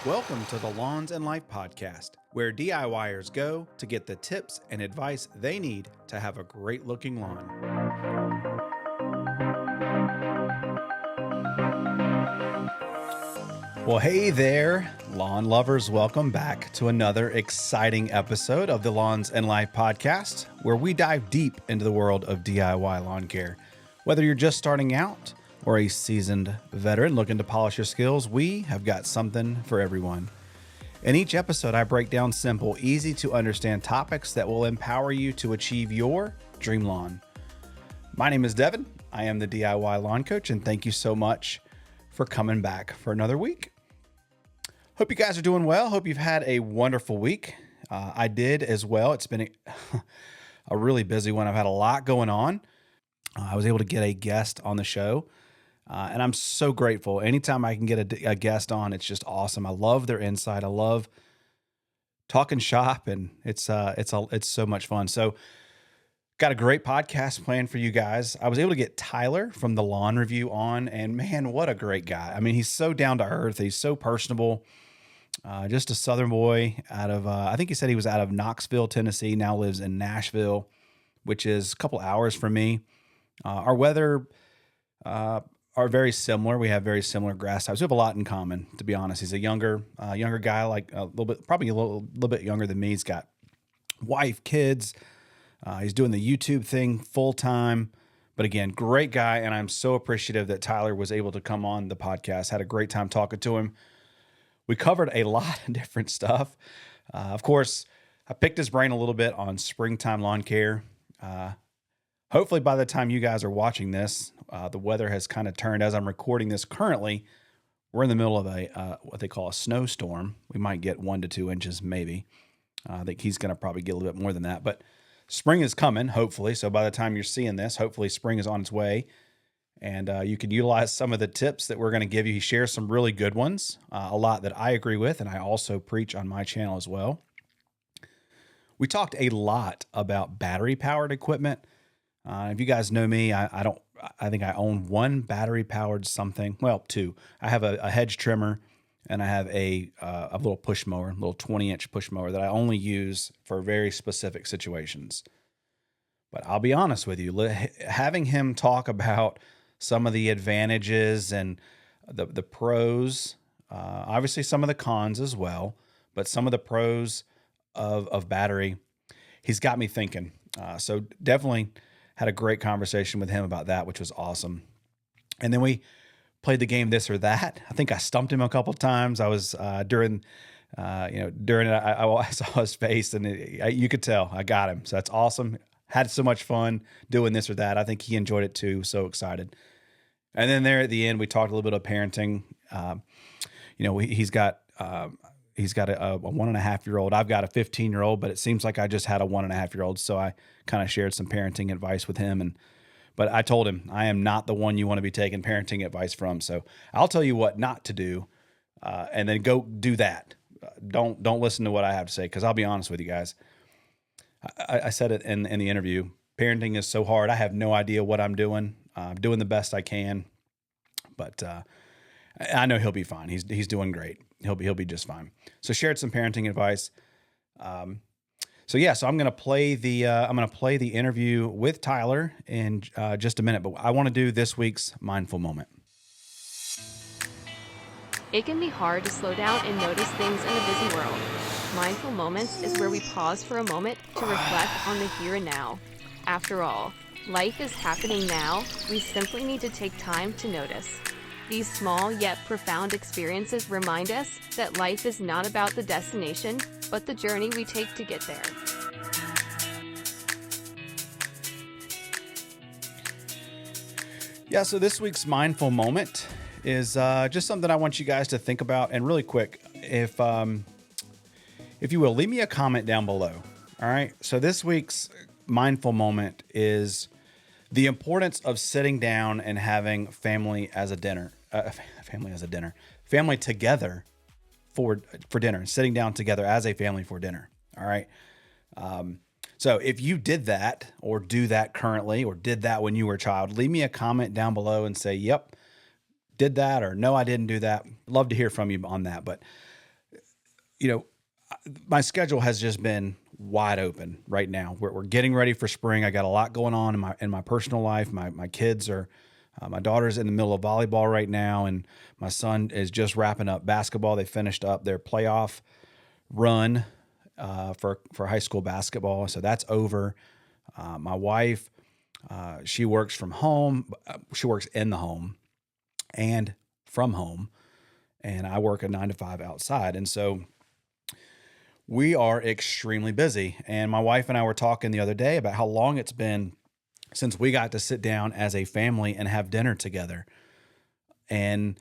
Welcome to the Lawns and Life podcast, where DIYers go to get the tips and advice they need to have a great looking lawn. Well, hey there, lawn lovers. Welcome back to another exciting episode of the Lawns and Life podcast, where we dive deep into the world of DIY lawn care. Whether you're just starting out or a seasoned veteran looking to polish your skills, we have got something for everyone. In each episode, I break down simple, easy to understand topics that will empower you to achieve your dream lawn. My name is Devin. I am the DIY lawn coach, and thank you so much for coming back for another week. Hope you guys are doing well. Hope you've had a wonderful week. I did as well. It's been a really busy one. I've had a lot going on. I was able to get a guest on the show. And I'm so grateful. Anytime I can get a guest on, it's just awesome. I love their insight. I love talking shop, and it's so much fun. So, got a great podcast planned for you guys. I was able to get Tyler from the Lawn Review on, and man, what a great guy! I mean, he's so down to earth. He's so personable. Just a Southern boy out of I think he said he was out of Knoxville, Tennessee. Now lives in Nashville, which is a couple hours from me. Our weather are very similar. We have very similar grass types. We have a lot in common, to be honest. He's a younger guy, like a little bit, probably a little bit younger than me. He's got wife, kids. He's doing the YouTube thing full time. But again, great guy, and I'm so appreciative that Tyler was able to come on the podcast. Had a great time talking to him. We covered a lot of different stuff. Of course, I picked his brain a little bit on springtime lawn care. Hopefully by the time you guys are watching this, the weather has kind of turned. As I'm recording this currently, we're in the middle of a what they call a snowstorm. We might get 1 to 2 inches, maybe. I think he's going to probably get a little bit more than that. But spring is coming, hopefully. So by the time you're seeing this, hopefully spring is on its way. And you can utilize some of the tips that we're going to give you. He shares some really good ones, a lot that I agree with, and I also preach on my channel as well. We talked a lot about battery-powered equipment. If you guys know me, I think I own one battery-powered something. Well, two. I have a hedge trimmer, and I have a little push mower, a little 20-inch push mower that I only use for very specific situations. But I'll be honest with you, having him talk about some of the advantages and the pros, obviously some of the cons as well, but some of the pros of battery, he's got me thinking. So definitely had a great conversation with him about that, which was awesome. And then we played the game This or That. I think I stumped him a couple of times. I was during it, I saw his face, and you could tell I got him. So that's awesome. Had so much fun doing This or That. I think he enjoyed it too. So excited. And then there at the end, we talked a little bit of parenting. He's got a 1.5-year-old. I've got a 15-year-old, but it seems like I just had a 1.5-year-old. So I kind of shared some parenting advice with him. But I told him, I am not the one you want to be taking parenting advice from. So I'll tell you what not to do, and then go do that. Don't listen to what I have to say, because I'll be honest with you guys. I said it in the interview. Parenting is so hard. I have no idea what I'm doing. I'm doing the best I can, but I know he'll be fine. He's doing great. He'll be just fine. So shared some parenting advice. So I'm going to play the interview with Tyler in just a minute, but I want to do this week's mindful moment. It can be hard to slow down and notice things in a busy world. Mindful moments is where we pause for a moment to reflect on the here and now. After all, life is happening now. We simply need to take time to notice. These small yet profound experiences remind us that life is not about the destination, but the journey we take to get there. Yeah, so this week's mindful moment is just something I want you guys to think about. And really quick, if you will, leave me a comment down below. All right. So this week's mindful moment is the importance of sitting down and having family together for dinner, sitting down together as a family for dinner. All right. So if you did that or do that currently, or did that when you were a child, leave me a comment down below and say, yep, did that, or no, I didn't do that. Love to hear from you on that. But my schedule has just been wide open right now. We're getting ready for spring. I got a lot going on in my personal life. My kids are, my daughter's in the middle of volleyball right now, and my son is just wrapping up basketball. They finished up their playoff run for high school basketball, so that's over. My wife, she works from home. She works in the home and from home, and I work a 9 to 5 outside, and so we are extremely busy. And my wife and I were talking the other day about how long it's been since we got to sit down as a family and have dinner together. And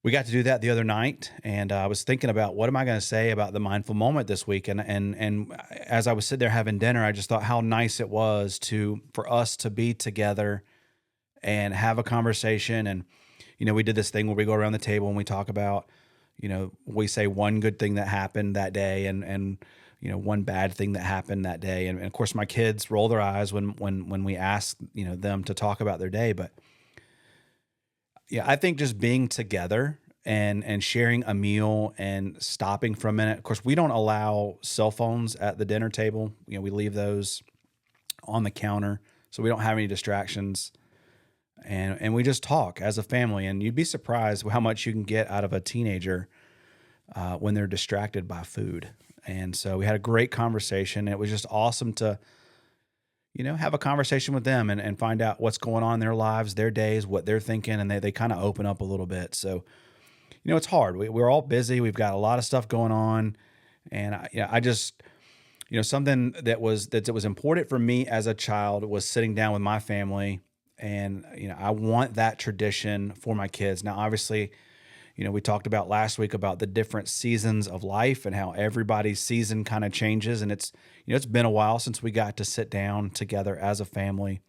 we got to do that the other night. And I was thinking about, what am I going to say about the mindful moment this week? And as I was sitting there having dinner, I just thought how nice it was for us to be together and have a conversation. And, we did this thing where we go around the table and we talk about, we say one good thing that happened that day and one bad thing that happened that day. And of course, my kids roll their eyes when we ask, them to talk about their day. But yeah, I think just being together and sharing a meal and stopping for a minute. Of course, we don't allow cell phones at the dinner table. We leave those on the counter so we don't have any distractions. And we just talk as a family, and you'd be surprised how much you can get out of a teenager when they're distracted by food. And so we had a great conversation. It was just awesome to, have a conversation with them and find out what's going on in their lives, their days, what they're thinking, and they kind of open up a little bit. So, it's hard. We're all busy. We've got a lot of stuff going on, and I just, something that was important for me as a child was sitting down with my family. And, I want that tradition for my kids. Now, obviously, we talked about last week about the different seasons of life and how everybody's season kind of changes. And it's been a while since we got to sit down together as a family,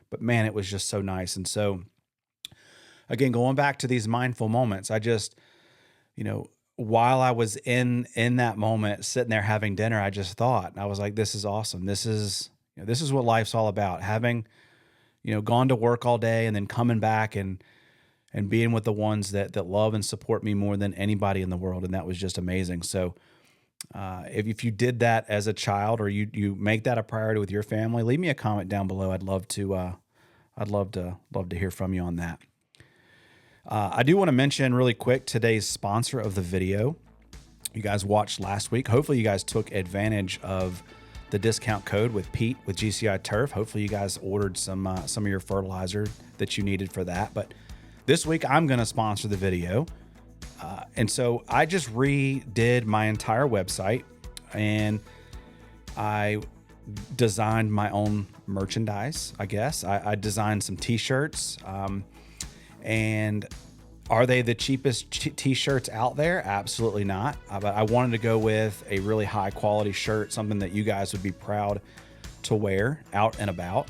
but man, it was just so nice. And so again, going back to these mindful moments, I just, while I was in that moment, sitting there having dinner, I just thought, I was like, this is awesome. This is what life's all about. Having, gone to work all day and then coming back and being with the ones that love and support me more than anybody in the world. And that was just amazing. So if you did that as a child, or you make that a priority with your family, leave me a comment down below. I'd love to hear from you on that. I do want to mention really quick today's sponsor of the video. You guys watched last week. Hopefully you guys took advantage of the discount code with Pete with GCI Turf. Hopefully you guys ordered some of your fertilizer that you needed for that. But this week I'm going to sponsor the video. And so I just redid my entire website, and I designed my own merchandise, I guess. I designed some t-shirts. And are they the cheapest t-shirts out there? Absolutely not. But I wanted to go with a really high quality shirt, something that you guys would be proud to wear out and about.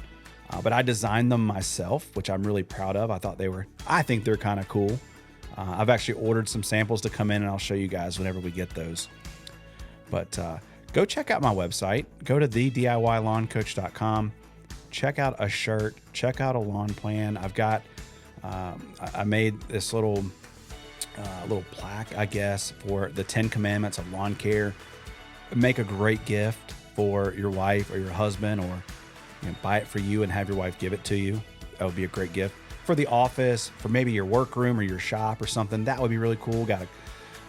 But I designed them myself, which I'm really proud of. I think they're kind of cool. I've actually ordered some samples to come in, and I'll show you guys whenever we get those. But go check out my website. Go to thediylawncoach.com. Check out a shirt. Check out a lawn plan. I've got I made this little plaque, I guess, for the 10 commandments of lawn care. Make a great gift for your wife or your husband, or buy it for you and have your wife give it to you. That would be a great gift for the office, for maybe your workroom or your shop or something. That would be really cool. Got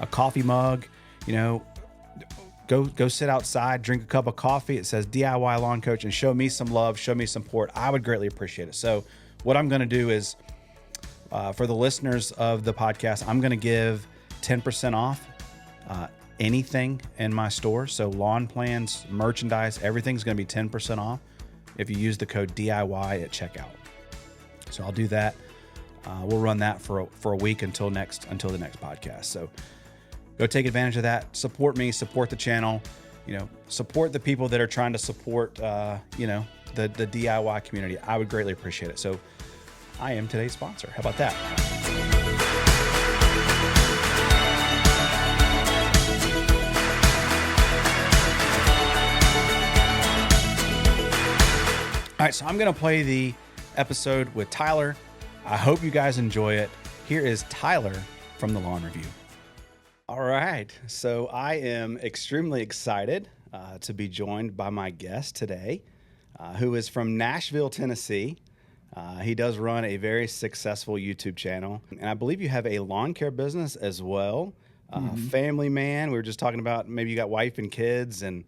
a coffee mug, go sit outside, drink a cup of coffee. It says DIY Lawn Coach, and show me some love, show me some support. I would greatly appreciate it. So what I'm going to do is, for the listeners of the podcast, I'm going to give 10% off anything in my store. So lawn plans, merchandise, everything's going to be 10% off if you use the code DIY at checkout. So I'll do that. We'll run that for a week until the next podcast. So go take advantage of that. Support me, support the channel, support the people that are trying to support, the DIY community. I would greatly appreciate it. So I am today's sponsor. How about that? All right, so I'm going to play the episode with Tyler. I hope you guys enjoy it. Here is Tyler from the Lawn Review. All right. So I am extremely excited to be joined by my guest today, who is from Nashville, Tennessee. He does run a very successful YouTube channel, and I believe you have a lawn care business as well. Family man. We were just talking about maybe you got wife and kids and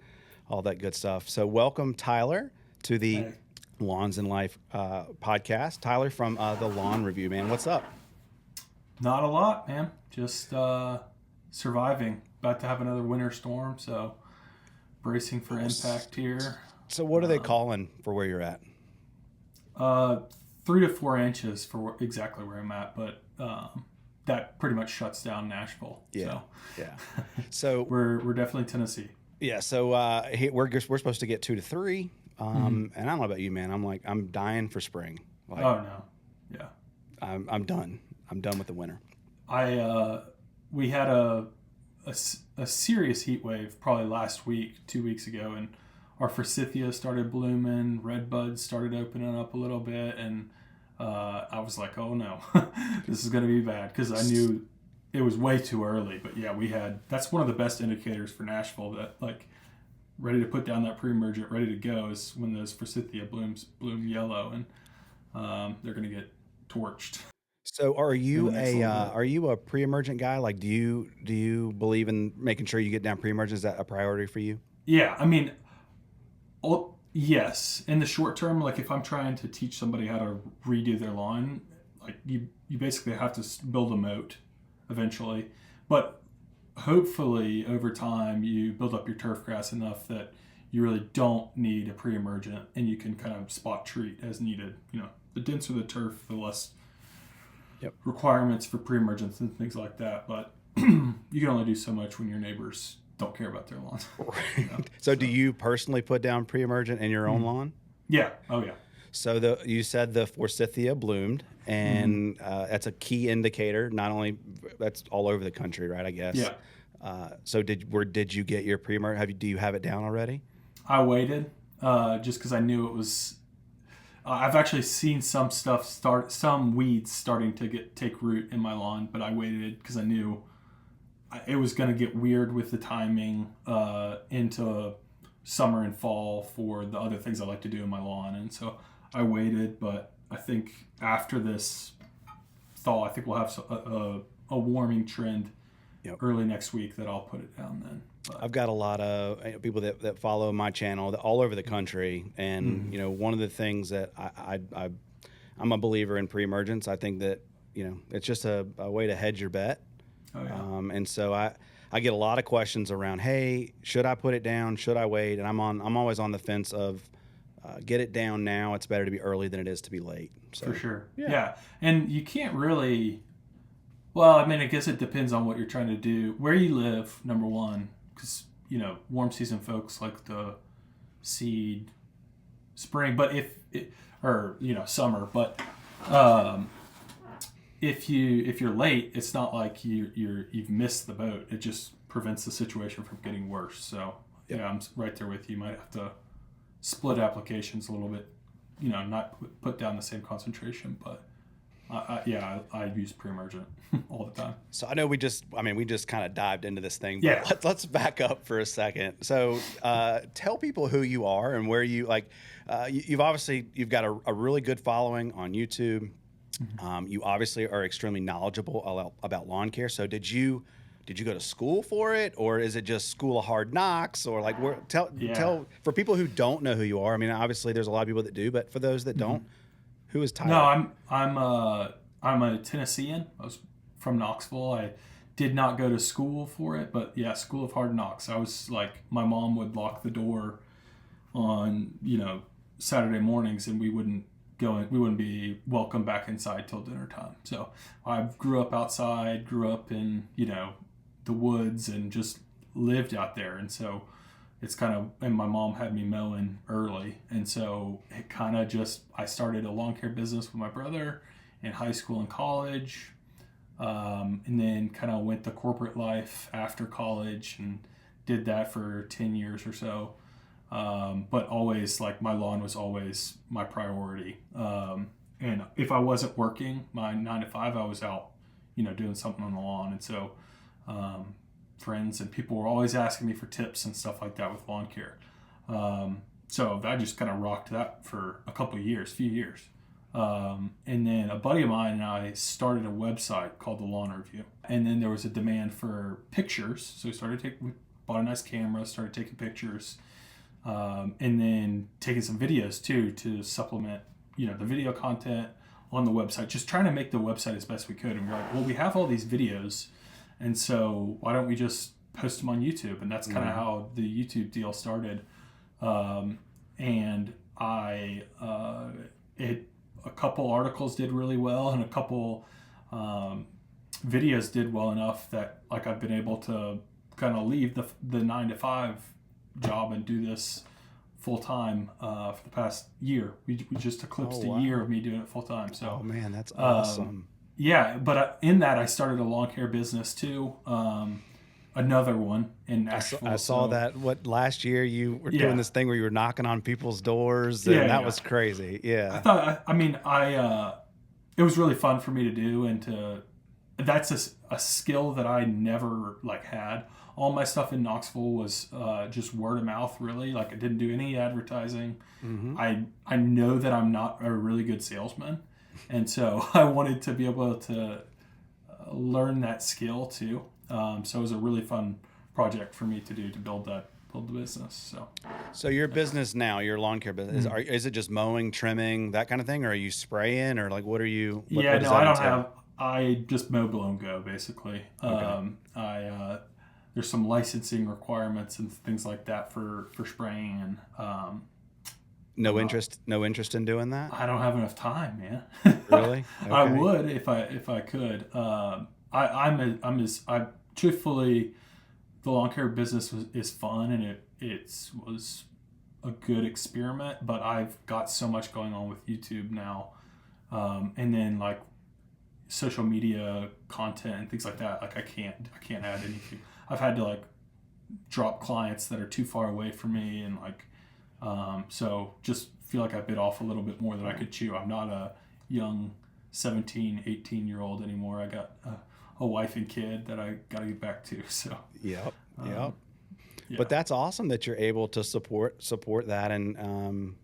all that good stuff. So welcome, Tyler, to the Hey, Lawns and Life podcast. Tyler from the Lawn Review, man. What's up? not a lot, man. Just surviving. About to have another winter storm, so bracing for impact here. So what are they calling for where you're at? Uh, 3 to 4 inches for exactly where I'm at, but that pretty much shuts down Nashville. Yeah, So yeah. So we're definitely Tennessee. yeah, so we're supposed to get 2 to 3, and I don't know about you, man. I'm dying for spring. Like Oh no, yeah. I'm done. I'm done with the winter. We had a serious heat wave probably last week, 2 weeks ago, and our forsythia started blooming, red buds started opening up a little bit, and I was like, oh no, this is going to be bad, because I knew it was way too early. But yeah, that's one of the best indicators for Nashville, that like ready to put down that pre-emergent, ready to go, is when those forsythia bloom yellow, and they're going to get torched So in the next little bit. are you a pre-emergent guy? Like, do you believe in making sure you get down pre-emergent? Is that a priority for you? Yeah, I mean, yes, in the short term, like if I'm trying to teach somebody how to redo their lawn, like you basically have to build a moat eventually. But hopefully over time you build up your turf grass enough that you really don't need a pre-emergent, and you can kind of spot treat as needed. The denser the turf, the less Yep. requirements for pre-emergence and things like that. But you can only do so much when your neighbors don't care about their lawns. Right. So do you personally put down pre-emergent in your own lawn? Yeah. Oh yeah. So you said the forsythia bloomed, and that's a key indicator. Not only that's all over the country, right? I guess. Yeah. So did you get your pre-emergent? Do you have it down already? I waited just because I knew it was. I've actually seen some weeds starting to take root in my lawn, but I waited because I knew it was going to get weird with the timing into summer and fall for the other things I like to do in my lawn, and so I waited. But I think after this thaw, I think we'll have a warming trend early next week that I'll put it down then. But I've got a lot of people that follow my channel all over the country, and one of the things that I'm a believer in pre-emergence. I think that it's just a way to hedge your bet. Oh yeah. And so I get a lot of questions around, hey, should I put it down? Should I wait? And I'm always on the fence of get it down now. It's better to be early than it is to be late. So For sure. Yeah. And you can't really. Well, I mean, I guess it depends on what you're trying to do, where you live. Number one, because warm season folks like to seed spring, but or summer. But if you're late, it's not like you've missed the boat. It just prevents the situation from getting worse. So yeah, I'm right there with you. You might have to split applications a little bit. Not put down the same concentration, but I use pre-emergent all the time. So I know we just kind of dived into this thing, but Yeah. let's back up for a second. So tell people who you are and where you like. You've got a really good following on YouTube. You obviously are extremely knowledgeable about lawn care. So did you go to school for it, or is it just school of hard knocks, or like tell for people who don't know who you are? I mean, obviously there's a lot of people that do, but for those that don't, who is Tyler? No, I'm a Tennessean. I was from Knoxville. I did not go to school for it, but yeah, school of hard knocks. I was like, my mom would lock the door on Saturday mornings, and we wouldn't be welcome back inside till dinner time. So I grew up outside, grew up in the woods, and just lived out there. And so it's and my mom had me mowing early, and so it kind of I started a lawn care business with my brother in high school and college, and then kind of went to corporate life after college and did that for 10 years or so. But always, like, my lawn was always my priority. And if I wasn't working my 9 to 5, I was out, doing something on the lawn. And so, friends, and people were always asking me for tips and stuff like that with lawn care. So I just kind of rocked that for a few years. And then a buddy of mine and I started a website called The Lawn Review. And then there was a demand for pictures. So we bought a nice camera, started taking pictures, and then taking some videos too to supplement, the video content on the website, just trying to make the website as best we could. And we're like, well, we have all these videos, and so why don't we just post them on YouTube? And that's kind of how the YouTube deal started. And a couple articles did really well, and a couple videos did well enough that like I've been able to kind of leave the 9-to-5 job and do this full time for the past year. We just eclipsed a year of me doing it full time. So, oh man, that's awesome. Yeah, but in that I started a lawn care business too. Another one in Nashville. I saw that. What, last year you were doing this thing where you were knocking on people's doors, and that was crazy. Yeah, I thought. It was really fun for me to do, and that's a skill that I never had. All my stuff in Knoxville was just word of mouth, really. Like, I didn't do any advertising. Mm-hmm. I know that I'm not a really good salesman, and so I wanted to be able to learn that skill too. So it was a really fun project for me to do, to build the business. So your business now, your lawn care business, is it just mowing, trimming, that kind of thing, or are you spraying, or what are you? What I don't have. I just mow, blow, and go basically. Okay. There's some licensing requirements and things like that for spraying, and no interest in doing that. I don't have enough time, man. Really? Okay. I would if I could. Truthfully, the lawn care business is fun, and it was a good experiment, but I've got so much going on with YouTube now, and then social media content and things like that. I can't add anything. I've had to drop clients that are too far away from me, and so just feel like I bit off a little bit more than I could chew. I'm not a young 17, 18-year-old anymore. I got a wife and kid that I got to get back to. So yep. Yeah. But that's awesome that you're able to support that and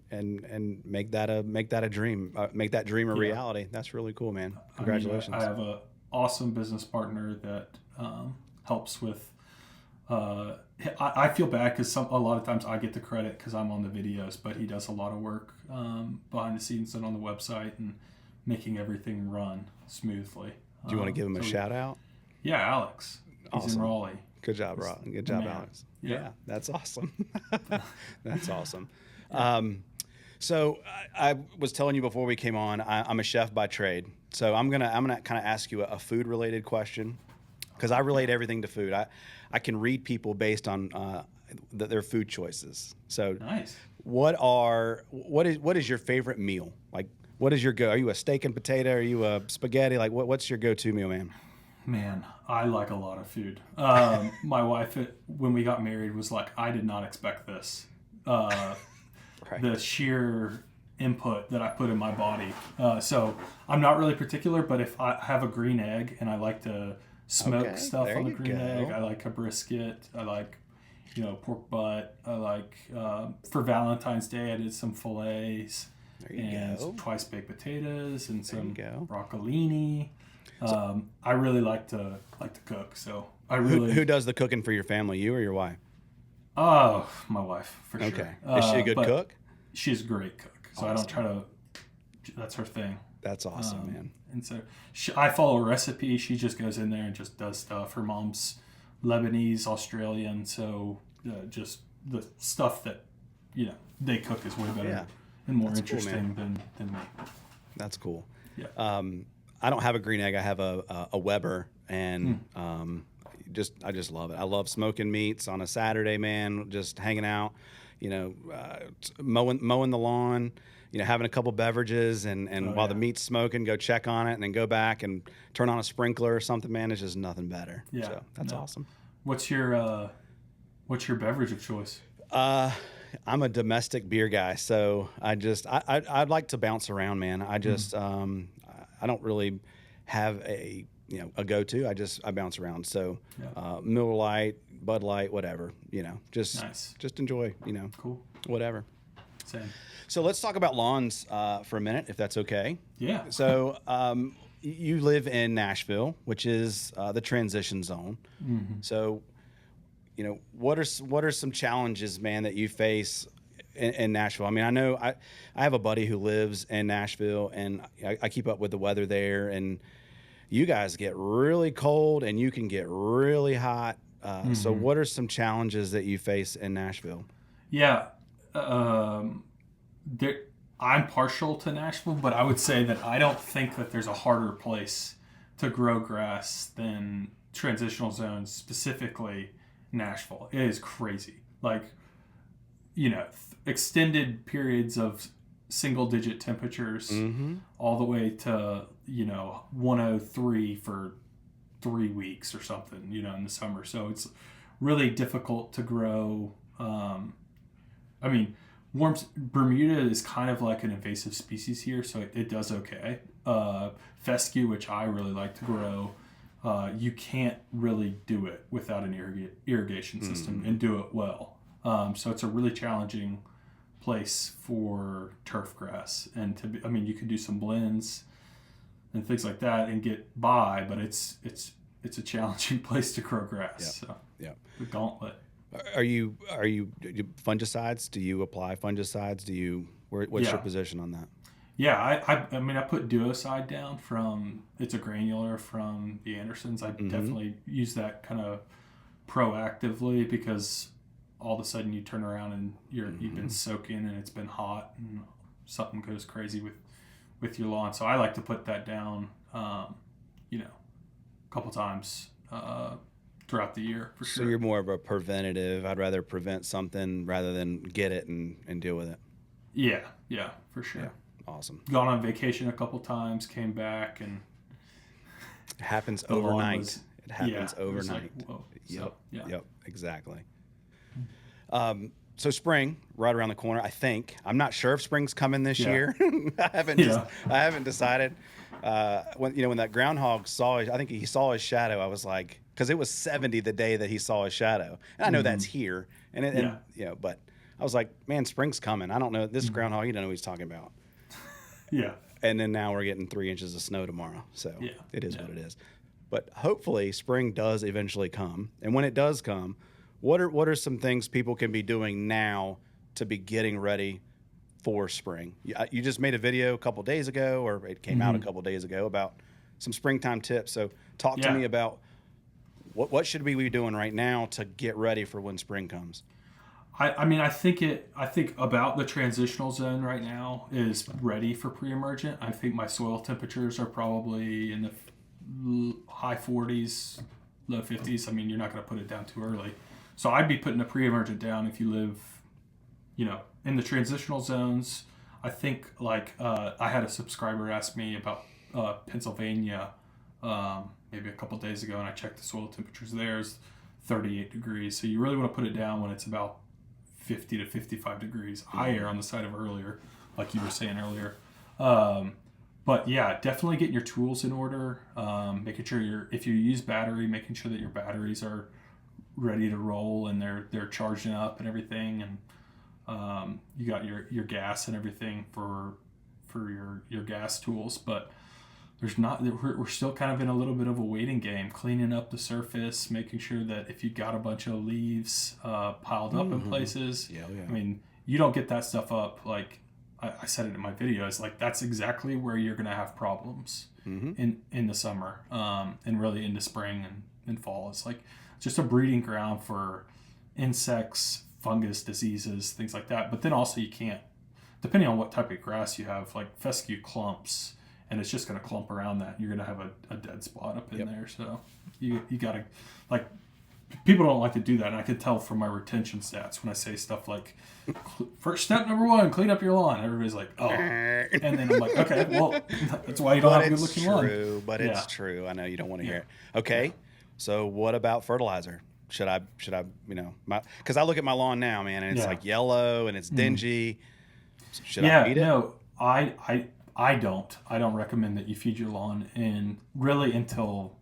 make that a dream, make that dream a reality. That's really cool, man. Congratulations. I have an awesome business partner that helps with. I feel bad because a lot of times I get the credit because I'm on the videos, but he does a lot of work behind the scenes and on the website and making everything run smoothly. Do you want to give him a shout out? Yeah, Alex. He's in Raleigh. Good job, Rob. Good job, Alex. Yeah, that's awesome. That's awesome. So I was telling you before we came on, I'm a chef by trade. So I'm gonna kind of ask you a food related question, because I relate everything to food. I can read people based on their food choices. So nice. What is your favorite meal? What is your go? Are you a steak and potato? Are you a spaghetti? What's your go-to meal, man? Man, I like a lot of food. My wife, when we got married, was like, I did not expect this. Right. The sheer input that I put in my body. So I'm not really particular, but if I have a green egg and I like to smoke stuff on the green egg, I like a brisket. I like, pork butt. I like, for Valentine's Day, I did some fillets. Some twice baked potatoes and some broccolini. I really like to cook, so I really. Who does the cooking for your family? You or your wife? Oh, my wife for sure. Okay, is she a good cook? She's a great cook, so awesome. I don't try to. That's her thing. That's awesome, man. And so I follow a recipe. She just goes in there and just does stuff. Her mom's Lebanese, Australian, so just the stuff that they cook is way better. Yeah. And more interesting than me. That's cool. Yeah. I don't have a green egg. I have a Weber, and I just love it. I love smoking meats on a Saturday, man. Just hanging out, mowing the lawn, having a couple beverages, and while the meat's smoking, go check on it, and then go back and turn on a sprinkler or something. Man, it's just nothing better. Yeah. So that's awesome. What's your beverage of choice? I'm a domestic beer guy, so I'd like to bounce around, man. I just I don't really have a a go-to. I bounce around. So Miller Lite, Bud Light, whatever, just Nice. just enjoy, Cool. whatever. Same. So let's talk about lawns for a minute, if that's okay. Yeah. So you live in Nashville, which is the transition zone. Mm-hmm. So, what are some challenges, man, that you face in Nashville? I mean, I know I have a buddy who lives in Nashville, and I keep up with the weather there, and you guys get really cold and you can get really hot. So what are some challenges that you face in Nashville? Yeah. There, I'm partial to Nashville, but I would say that I don't think that there's a harder place to grow grass than transitional zones, specifically Nashville. It is crazy. Like, extended periods of single digit temperatures all the way to, 103 for 3 weeks or something, in the summer. So it's really difficult to grow. Bermuda is kind of like an invasive species here, so it does okay. Fescue, which I really like to grow, you can't really do it without an irrigation system and do it well. So it's a really challenging place for turf grass, and you could do some blends and things like that and get by, but it's a challenging place to grow grass. Yep. So Yep. the gauntlet. Are you fungicides? Do you apply fungicides? What's your position on that? Yeah, I put Duocide down it's a granular from the Andersons. I definitely use that kind of proactively, because all of a sudden you turn around and you've been soaking and it's been hot and something goes crazy with your lawn. So I like to put that down, a couple times throughout the year for sure. So you're more of a preventative. I'd rather prevent something rather than get it and deal with it. Yeah, for sure. Yeah. Awesome. Gone on vacation a couple times, came back, and it happens overnight. It happens overnight. Like, whoa. Yep, exactly. So spring right around the corner, I think. I'm not sure if spring's coming this year. I haven't decided. When that groundhog I think he saw his shadow. I was like, because it was 70 the day that he saw his shadow, and I know that's here, but I was like, man, spring's coming. I don't know this groundhog. He don't know what he's talking about. Yeah. And then now we're getting 3 inches of snow tomorrow. So it is what it is. But hopefully spring does eventually come. And when it does come, what are some things people can be doing now to be getting ready for spring? You just made a video a couple days ago, or it came out a couple days ago, about some springtime tips. So talk to me about what should we be doing right now to get ready for when spring comes? I think about the transitional zone right now is ready for pre-emergent. I think my soil temperatures are probably in the high 40s, low 50s. I mean, you're not going to put it down too early. So I'd be putting a pre-emergent down if you live, in the transitional zones. I think I had a subscriber ask me about Pennsylvania maybe a couple days ago, and I checked the soil temperatures there is 38 degrees. So you really want to put it down when it's about 50 to 55 degrees higher on the side of earlier, like you were saying earlier. But yeah, definitely getting your tools in order, making sure if you use battery, making sure that your batteries are ready to roll and they're charging up and everything, and you got your gas and everything for your gas tools. But we're still kind of in a little bit of a waiting game, cleaning up the surface, making sure that if you got a bunch of leaves piled up in places, I mean, you don't get that stuff up. Like I said it in my videos, like that's exactly where you're going to have problems in the summer and really into spring and fall. It's like just a breeding ground for insects, fungus, diseases, things like that. But then also you can't, depending on what type of grass you have, like fescue clumps, and it's just going to clump around that. You're going to have a dead spot up in there. So you got to, like, people don't like to do that. And I can tell from my retention stats when I say stuff like, first step number 1, clean up your lawn. Everybody's like, oh. And then I'm like, okay, well, that's why you don't have a good looking lawn. But it's true. I know you don't want to hear it. Okay. So what about fertilizer? Should I, because I look at my lawn now, man, and it's like yellow and it's dingy. Should I feed it? No, I don't recommend that you feed your lawn in really until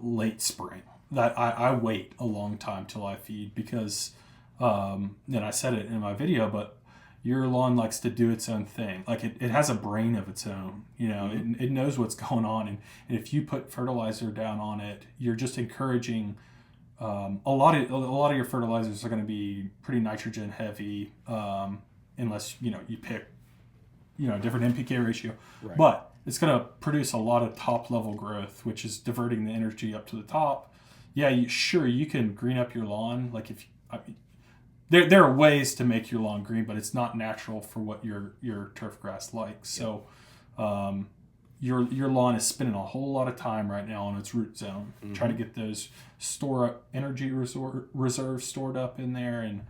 late spring. That I wait a long time till I feed because, and I said it in my video, but your lawn likes to do its own thing. Like it has a brain of its own. You know, it knows what's going on, and if you put fertilizer down on it, you're just encouraging. A lot of your fertilizers are going to be pretty nitrogen heavy, unless you pick a different NPK ratio. Right. But it's going to produce a lot of top level growth, which is diverting the energy up to the top. Yeah, you can green up your lawn. Like there are ways to make your lawn green, but it's not natural for what your turf grass likes. So, your lawn is spending a whole lot of time right now on its root zone, trying to get those energy reserves stored up in there, and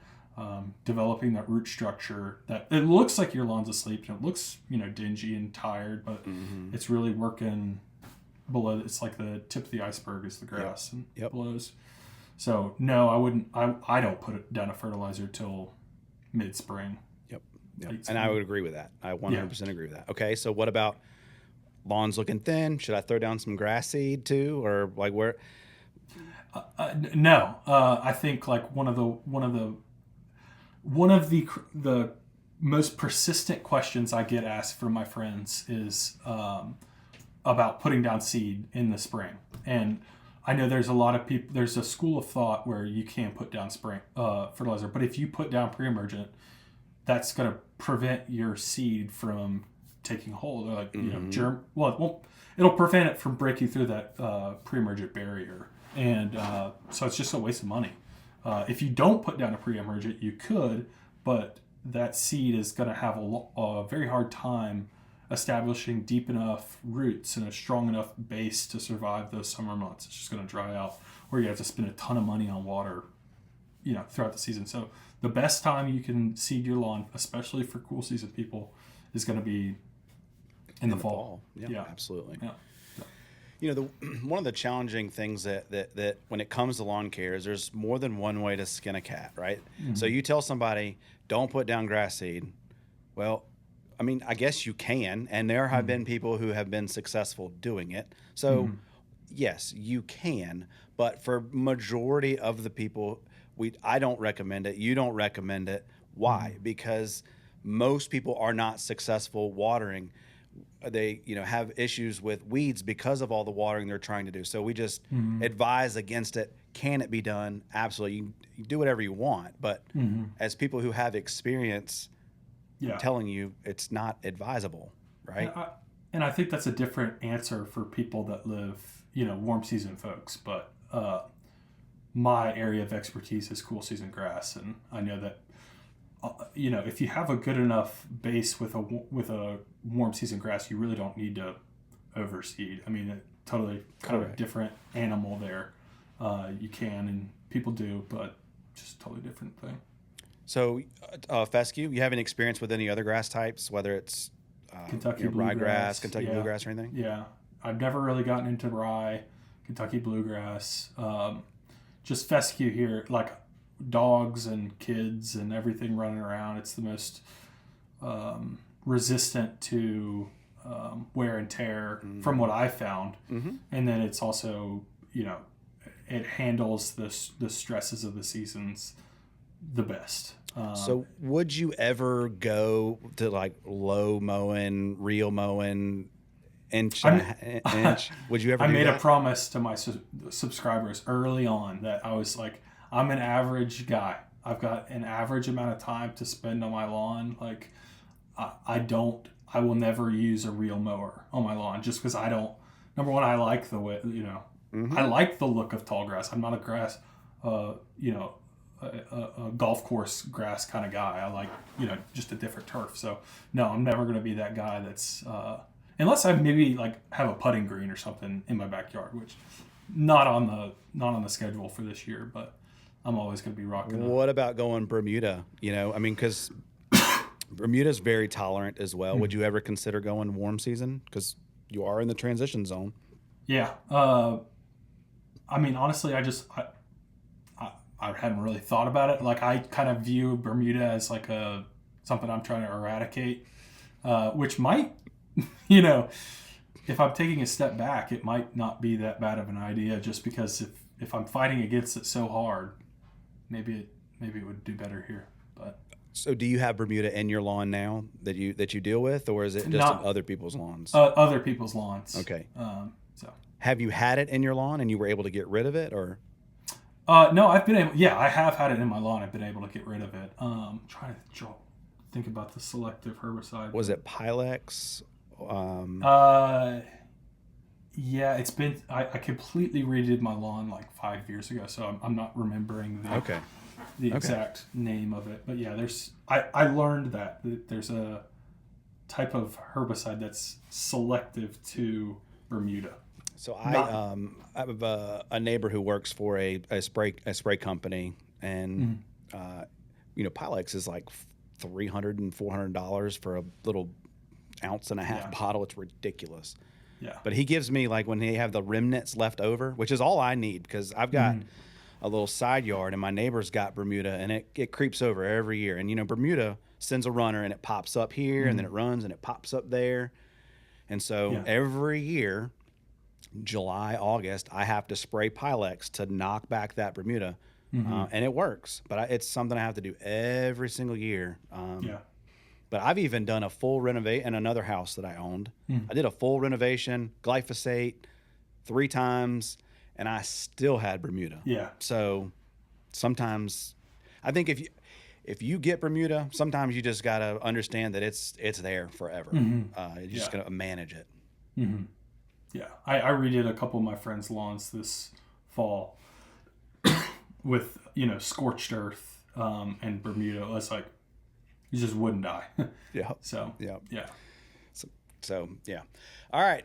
developing that root structure. That it looks like your lawn's asleep, and it looks dingy and tired, but it's really working below. It's like the tip of the iceberg is the grass and blows. So no, I wouldn't. I don't put it down a fertilizer till mid-spring. Yep. And I would agree with that. I 100% agree with that. Okay, so what about lawn's looking thin? Should I throw down some grass seed too, or like where? No, I think like one of the most persistent questions I get asked from my friends is about putting down seed in the spring. And I know there's a lot of people, there's a school of thought where you can put down spring fertilizer, but if you put down pre-emergent, that's going to prevent your seed from taking hold, or like germ. Well, it'll prevent it from breaking through that pre-emergent barrier, and so it's just a waste of money. If you don't put down a pre-emergent, you could, but that seed is going to have a very hard time establishing deep enough roots and a strong enough base to survive those summer months. It's just going to dry out, or you have to spend a ton of money on water, throughout the season. So the best time you can seed your lawn, especially for cool season people, is going to be in the fall. Yeah, absolutely. Yeah. One of the challenging things that when it comes to lawn care is there's more than one way to skin a cat, right? So you tell somebody, don't put down grass seed. Well, I mean, I guess you can, and there have been people who have been successful doing it. So yes, you can, but for majority of the people, I don't recommend it. You don't recommend it. Why? Because most people are not successful watering. They have issues with weeds because of all the watering they're trying to do. So we just advise against it. Can it be done? Absolutely. You do whatever you want, but as people who have experience, I'm telling you it's not advisable, right? And I think that's a different answer for people that live, warm season folks. But my area of expertise is cool season grass, and I know that if you have a good enough base with a warm season grass, you really don't need to overseed. I mean, totally kind of a different animal there. You can, and people do, but just totally different thing. So, fescue, you have any experience with any other grass types, whether it's Kentucky ryegrass, Kentucky bluegrass, or anything? Yeah, I've never really gotten into rye, Kentucky bluegrass. Just fescue here, like dogs and kids and everything running around. It's the most resistant to wear and tear from what I found. And then it's also, it handles the stresses of the seasons the best. So would you ever go to like low mowing, real mowing, inch? Would you ever I do made that? a promise to my subscribers early on that I was like, I'm an average guy. I've got an average amount of time to spend on my lawn. Like I will never use a real mower on my lawn just because I don't, number one, I like the way, I like the look of tall grass. I'm not a grass, a golf course grass kind of guy. I like, just a different turf. So no, I'm never going to be that guy that's, unless I maybe like have a putting green or something in my backyard, which not on the schedule for this year, but I'm always going to be rocking. What about going Bermuda? Because Bermuda's very tolerant as well. Would you ever consider going warm season? Because you are in the transition zone. Yeah. Honestly, I hadn't really thought about it. Like I kind of view Bermuda as like something I'm trying to eradicate, which might, if I'm taking a step back, it might not be that bad of an idea, just because if I'm fighting against it so hard, maybe it would do better here. But So do you have Bermuda in your lawn now that you deal with, or is it just not in other people's lawns? other people's lawns. Okay. So Have you had it in your lawn and you were able to get rid of it, or? no, I've been able. Yeah, I have had it in my lawn. I've been able to get rid of it. Trying to think about the selective herbicide. Was it Pilex? Yeah, it's been. I completely redid my lawn like 5 years ago, so I'm not remembering the exact name of it. But yeah, I learned that there's a type of herbicide that's selective to Bermuda. So I have a neighbor who works for a spray company, and Pilex is like $300 and $400 for a little ounce and a half bottle. It's ridiculous. Yeah. But he gives me, like, when they have the remnants left over, which is all I need, because I've got a little side yard and my neighbor's got Bermuda, and it creeps over every year. And Bermuda sends a runner and it pops up here and then it runs and it pops up there. And so every year, July, August, I have to spray Pilex to knock back that Bermuda. And it works, but it's something I have to do every single year. But I've even done a full renovation in another house that I owned. I did a full renovation, glyphosate 3 times, and I still had Bermuda. Yeah. So sometimes I think if you get Bermuda, sometimes you just got to understand that it's there forever. You're just going to manage it. Yeah. I redid a couple of my friends' lawns this fall with, scorched earth and Bermuda. It's like, you just wouldn't die. Yeah. So, yeah. Yeah. So yeah. All right.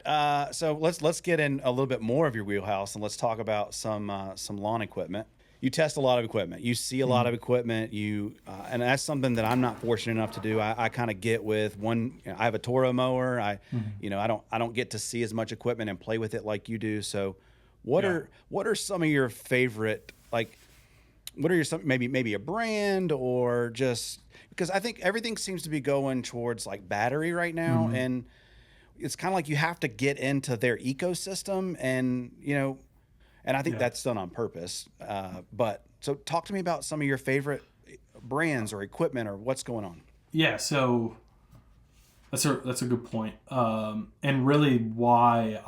So let's get in a little bit more of your wheelhouse, and let's talk about some lawn equipment. You test a lot of equipment. You see a lot of equipment. And that's something that I'm not fortunate enough to do. I kind of get with one. I have a Toro mower. I don't get to see as much equipment and play with it like you do. So, what are some of your favorite, like? What are your maybe a brand, or just because I think everything seems to be going towards like battery right now, and it's kind of like you have to get into their ecosystem, and I think that's done on purpose. But so talk to me about some of your favorite brands or equipment or what's going on. Yeah, so that's a good point, and really why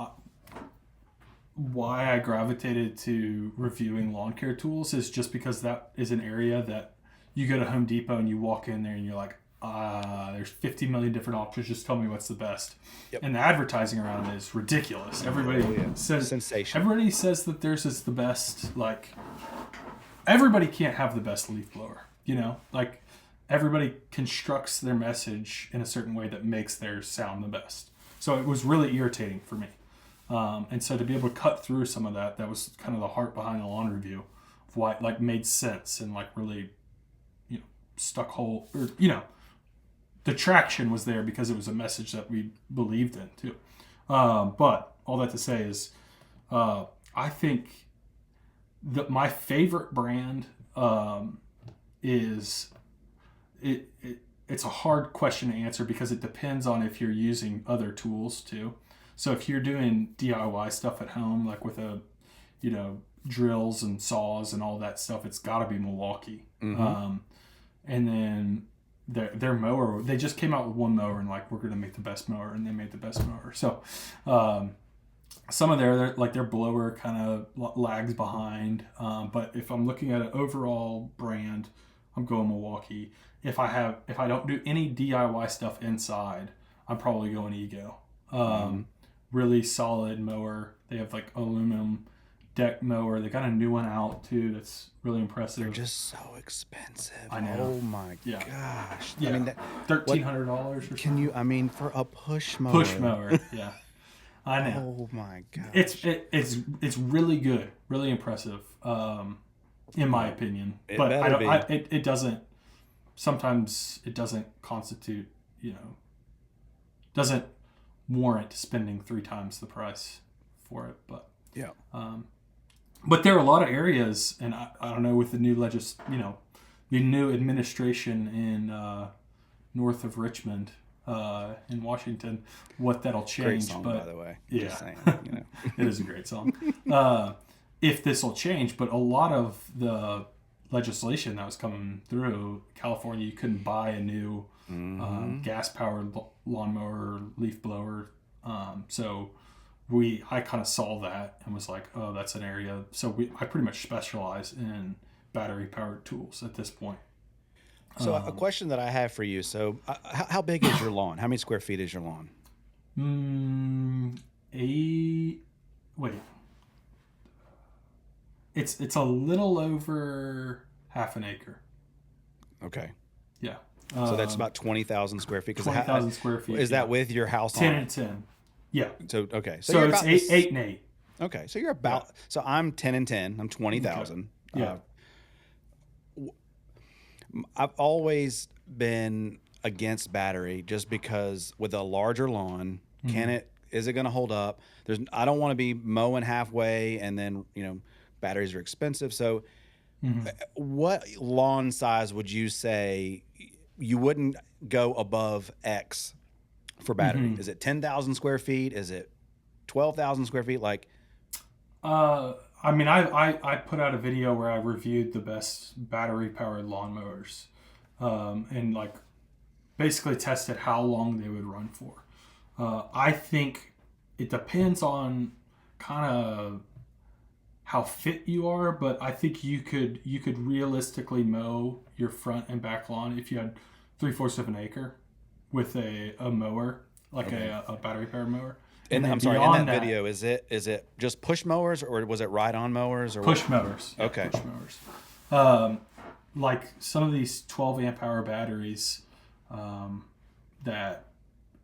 I gravitated to reviewing lawn care tools is just because that is an area that you go to Home Depot and you walk in there and you're like, there's 50 million different options. Just tell me what's the best. Yep. And the advertising around it is ridiculous. Everybody says sensational. Everybody says that theirs is the best. Like, everybody can't have the best leaf blower. Like, everybody constructs their message in a certain way that makes theirs sound the best. So it was really irritating for me. And so to be able to cut through some of that was kind of the heart behind the lawn review of why it made sense and really, stuck whole, or, the traction was there because it was a message that we believed in too. But all that to say is, I think that my favorite brand, is it's a hard question to answer because it depends on if you're using other tools too. So if you're doing DIY stuff at home, like with drills and saws and all that stuff, it's got to be Milwaukee. And then their mower, they just came out with one mower and we're going to make the best mower, and they made the best mower. So some of their blower kind of lags behind. But if I'm looking at an overall brand, I'm going Milwaukee. If I don't do any DIY stuff inside, I'm probably going Ego. Really solid mower. They have aluminum deck mower. They got a new one out too that's really impressive. They're just so expensive. I know. Oh my gosh. Yeah. I mean, $1,300 or something. Can you? For a push mower. Push mower. Yeah. I know. Oh my gosh. It's really good. Really impressive. In my opinion. But it doesn't. Sometimes it doesn't constitute. Doesn't warrant spending 3 times the price for it, but but there are a lot of areas, and I don't know, with the new the new administration in north of Richmond, in Washington what that'll change. Great song, but by the way. yeah, Just saying, it is a great song. If this will change, but a lot of the legislation that was coming through California, you couldn't buy a new gas-powered lawnmower or leaf blower. So I kind of saw that and was like, oh, that's an area. So I pretty much specialize in battery-powered tools at this point. So a question that I have for you. So how big is your lawn? How many square feet is your lawn? Wait. It's a little over half an acre. Okay. Yeah. So that's about 20,000 square feet. 20,000 square feet. Is that with your house 10 on and 10. Yeah. So, okay. So you're it's about 8 and 8. Okay. So you're about, so I'm 10 and 10. I'm 20,000. Okay. Yeah. I've always been against battery just because with a larger lawn, is it going to hold up? I don't want to be mowing halfway and then, batteries are expensive. So what lawn size would you say you wouldn't go above X for battery? Is it 10,000 square feet? Is it 12,000 square feet? Like, I mean, I put out a video where I reviewed the best battery powered lawnmowers, and like basically tested how long they would run for. I think it depends on kind of how fit you are, but I think you could realistically mow your front and back lawn if you had 3/4 of an acre with a mower, like a battery powered mower. And I'm sorry, in that video, is it just push mowers or was it ride-on mowers or push mowers? Yeah, okay, push mowers. Like some of these 12 amp hour batteries that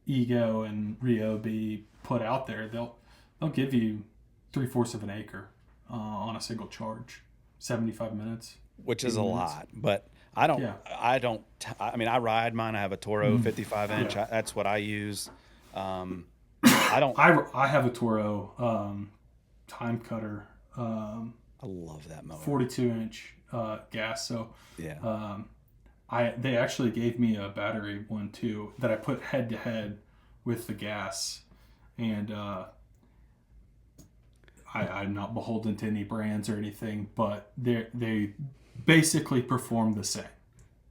Ego and Ryobi put out there, they'll give you 3/4 of an acre on a single charge, 75 minutes, which is a lot. But I mean, I ride mine. I have a Toro 55 inch. Yeah. That's what I use. I have a Toro time cutter. I love that mower. 42 inch gas. So yeah. They actually gave me a battery one too that I put head to head with the gas, and I'm not beholden to any brands or anything, but they basically perform the same.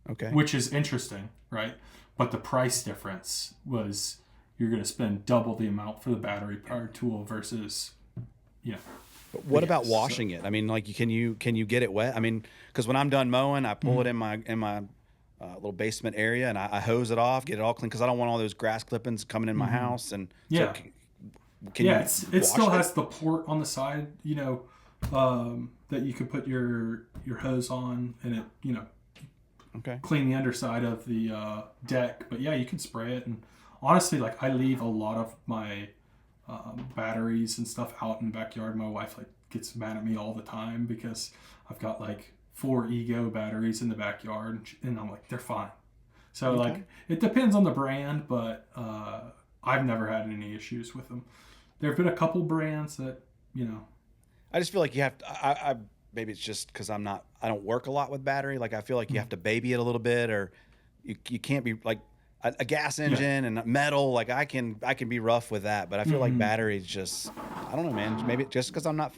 Okay. Which is interesting, right? But the price difference was you're going to spend double the amount for the battery powered tool versus, But what about washing it? I mean, like, can you get it wet? I mean, because when I'm done mowing, I pull it in my little basement area and I hose it off, get it all clean because I don't want all those grass clippings coming in my house. And yeah, so it still has the port on the side, that you could put your hose on and it, okay, clean the underside of the deck. But yeah, you can spray it. And honestly, like I leave a lot of my batteries and stuff out in the backyard. My wife gets mad at me all the time because I've got 4 Ego batteries in the backyard, and I'm like, they're fine. So it depends on the brand, but I've never had any issues with them. There have been a couple brands that I just feel like you have to. I maybe it's just because I don't work a lot with battery. Like I feel like you have to baby it a little bit, or you can't be like a gas engine and metal. Like I can be rough with that, but I feel like batteries just, I don't know, man. Maybe just because I'm not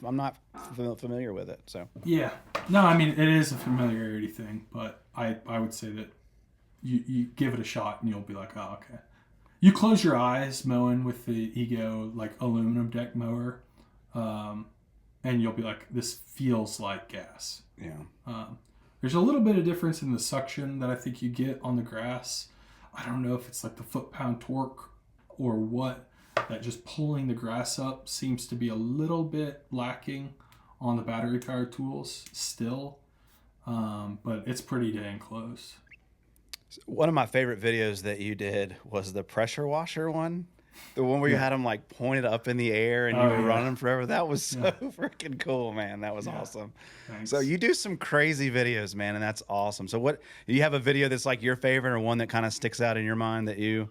familiar with it. So yeah, no, I mean it is a familiarity thing, but I would say that you give it a shot and you'll be like, oh, okay. You close your eyes mowing with the Ego aluminum deck mower, and you'll be like, this feels like gas. yeah. There's a little bit of difference in the suction that I think you get on the grass. I don't know if it's like the foot-pound torque or what, that just pulling the grass up seems to be a little bit lacking on the battery-powered tools still, but it's pretty dang close. One of my favorite videos that you did was the pressure washer one. The one where you had them pointed up in the air and you were running them forever. That was so freaking cool, man. That was awesome. Thanks. So you do some crazy videos, man, and that's awesome. So do you have a video that's your favorite or one that kind of sticks out in your mind that you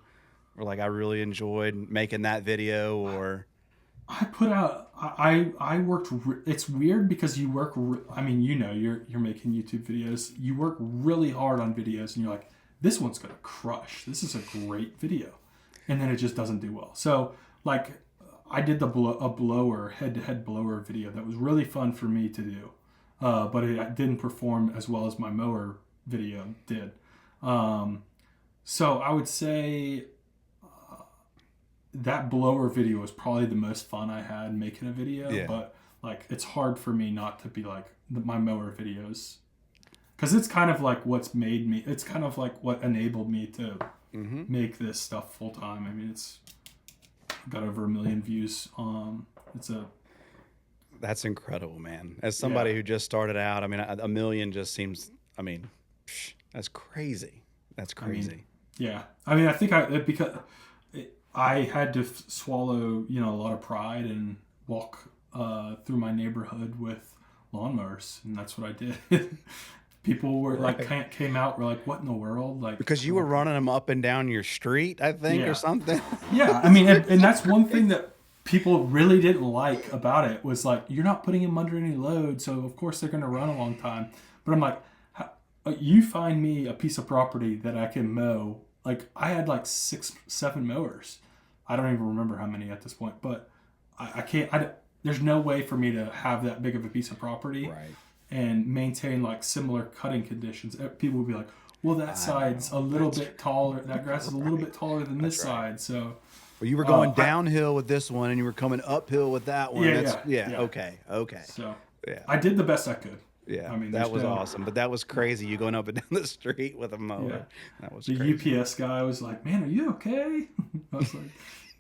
were like, I really enjoyed making that video? Or I put out, I worked, it's weird because you work, I mean, you're making YouTube videos. You work really hard on videos and you're like, this one's going to crush. This is a great video. And then it just doesn't do well. So like I did a blower, head-to-head blower video that was really fun for me to do. But it didn't perform as well as my mower video did. So I would say that blower video was probably the most fun I had making a video. Yeah. But like it's hard for me not to be like my mower videos, because it's kind of like what's made me. It's kind of like what enabled me to make this stuff full time. I mean, it's got over 1 million views. That's incredible, man. As somebody who just started out, I mean, 1 million just seems. I mean, that's crazy. That's crazy. I mean, I think because I had to swallow, a lot of pride and walk through my neighborhood with lawnmowers, and that's what I did. People were like, came out, were like, "What in the world?" Like, because you were running them up and down your street, I think, or something. Yeah, I mean, and that's one thing that people really didn't like about it was like, you're not putting them under any load, so of course they're going to run a long time. But I'm like, you find me a piece of property that I can mow. Like I had like 6-7 mowers. I don't even remember how many at this point, but I can't. There's no way for me to have that big of a piece of property and maintain like similar cutting conditions. People would be like, well, that side's a little bit taller. That grass is a little bit taller than this side. So well, you were going downhill with this one and you were coming uphill with that one. Okay. So I did the best I could. Yeah, I mean, that was awesome. But that was crazy. You going up and down the street with a mower. Yeah. That was the crazy. UPS guy was like, man, are you okay? I was like,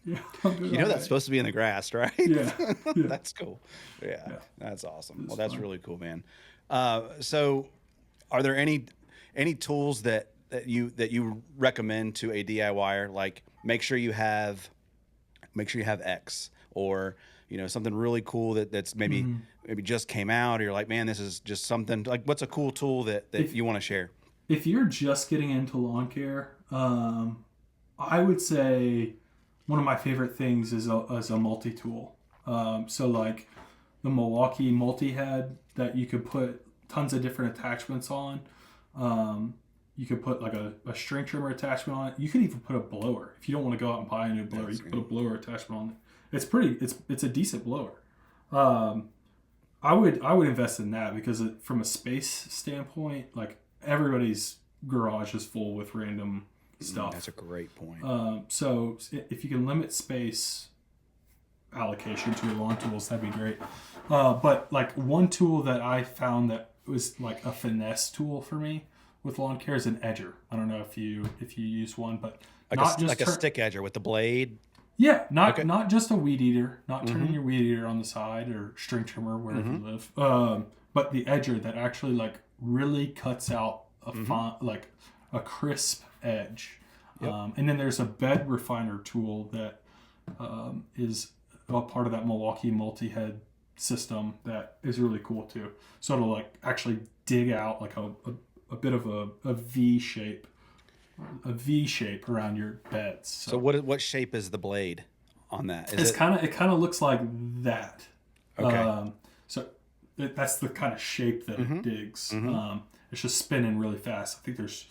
yeah, I'm good. That's supposed to be in the grass, right? Yeah. That's cool. Yeah, that's awesome. Well, that's really cool, man. So are there any tools that you recommend to a DIYer? Like make sure you have X, or something really cool that's maybe just came out, or you're like, man, this is just something like, what's a cool tool that you want to share? If you're just getting into lawn care, I would say one of my favorite things is a multi-tool. So like the Milwaukee multi-head that you could put tons of different attachments on. You could put like a string trimmer attachment on it. You could even put a blower. If you don't want to go out and buy a new blower, you can put a blower attachment on it. It's a decent blower. I would invest in that because from a space standpoint, like everybody's garage is full with random stuff. That's a great point. So if you can limit space allocation to your lawn tools, that'd be great. But like one tool that I found that was like a finesse tool for me with lawn care is an edger. I don't know if you use one, but like a stick edger with the blade. Yeah, not just a weed eater, not turning your weed eater on the side or string trimmer wherever you live, but the edger that actually like really cuts out a crisp edge. Yep. And then there's a bed refiner tool that is a part of that Milwaukee multi-head system that is really cool too. So it'll like actually dig out like a bit of a V shape around your beds. So what shape is the blade on that? It kind of looks like that. Okay. So that's the kind of shape that it digs. It's just spinning really fast. I think there's